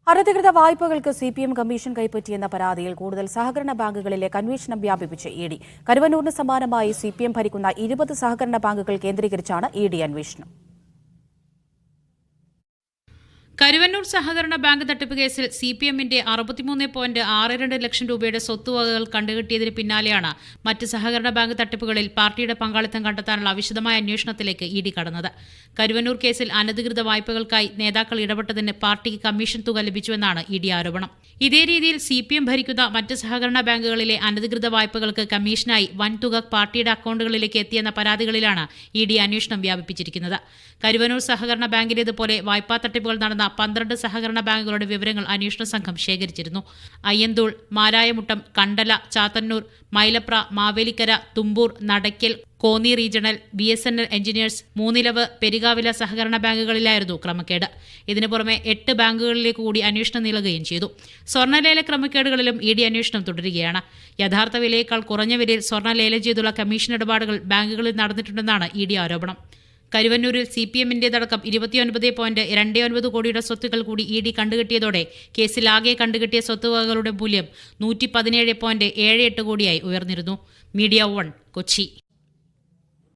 അനധികൃത വായ്പകൾക്ക് CPM commission കൈപ്പറ്റിയെന്ന പരാതിയിൽ കൂടുതൽ സഹകരണ ബാങ്കുകളിലെ അന്വേഷണം വ്യാപിപ്പിച്ച് ഇഡി. കരുവന്നൂരിന് സമാനമായി സിപിഎം ഭരിക്കുന്ന 20 സഹകരണ ബാങ്കുകൾ കേന്ദ്രീകരിച്ചാണ് ഇഡി അന്വേഷണം. കരുവന്നൂർ സഹകരണ ബാങ്ക് തട്ടിപ്പ് കേസിൽ സിപിഎമ്മിന്റെ 63.62 ലക്ഷം രൂപയുടെ സ്വത്തുവകകൾ കണ്ടുകെട്ടിയതിന് പിന്നാലെയാണ് മറ്റ് സഹകരണ ബാങ്ക് തട്ടിപ്പുകളിൽ പാർട്ടിയുടെ പങ്കാളിത്തം കണ്ടെത്താനുള്ള വിശദമായ അന്വേഷണത്തിലേക്ക് ഇഡി കടന്നത്. കരുവന്നൂർ കേസിൽ അനധികൃത വായ്പകൾക്കായി നേതാക്കൾ ഇടപെട്ടതിന് പാർട്ടിക്ക് കമ്മീഷൻ തുക ലഭിച്ചുവെന്നാണ് ഇഡി ആരോപണം. ഇതേ രീതിയിൽ സിപിഎം ഭരിക്കുന്ന മറ്റ് സഹകരണ ബാങ്കുകളിലെ അനധികൃത വായ്പകൾക്ക് കമ്മീഷനായി വൻതുക പാർട്ടിയുടെ അക്കൗണ്ടുകളിലേക്ക് എത്തിയെന്ന പരാതികളിലാണ് ഇഡി അന്വേഷണം വ്യാപിപ്പിച്ചിരിക്കുന്നത്. കരുവന്നൂർ സഹകരണ ബാങ്കിലേതുപോലെ വായ്പാ തട്ടിപ്പുകൾ നടന്ന 12 സഹകരണ ബാങ്കുകളുടെ വിവരങ്ങൾ അന്വേഷണ സംഘം ശേഖരിച്ചിരുന്നു. Ayyanthole, Marayamuttom, Kandala, Chathannoor, Mylapra, Mavelikkara, Thumboor, Nadakkal, Konni regional, BSNL engineers, Moonnilavu, Perikavila സഹകരണ ബാങ്കുകളിലായിരുന്നു ക്രമക്കേട്. ഇതിനു പുറമെ 8 ബാങ്കുകളിലേക്ക് കൂടി അന്വേഷണം നീളുകയും ചെയ്തു. സ്വർണ്ണലേല ക്രമക്കേടുകളിലും ഇഡി അന്വേഷണം തുടരുകയാണ്. യഥാർത്ഥ വിലയേക്കാൾ കുറഞ്ഞ വിലയിൽ സ്വർണ്ണ ലേലം ചെയ്തുള്ള കമ്മീഷൻ ഇടപാടുകൾ ബാങ്കുകളിൽ നടന്നിട്ടുണ്ടെന്നാണ് ഇഡി ആരോപണം. കരുവന്നൂരിൽ സിപിഎമ്മിന്റേതടക്കം 29.29 കോടിയുടെ സ്വത്തുക്കൾ കൂടി ഇഡി കണ്ടുകെട്ടിയതോടെ കേസിൽ ആകെ കണ്ടുകെട്ടിയ സ്വത്തുവകകളുടെ മൂല്യം 117.78 കോടിയായി ഉയർന്നിരുന്നു. മീഡിയ 1, കൊച്ചി.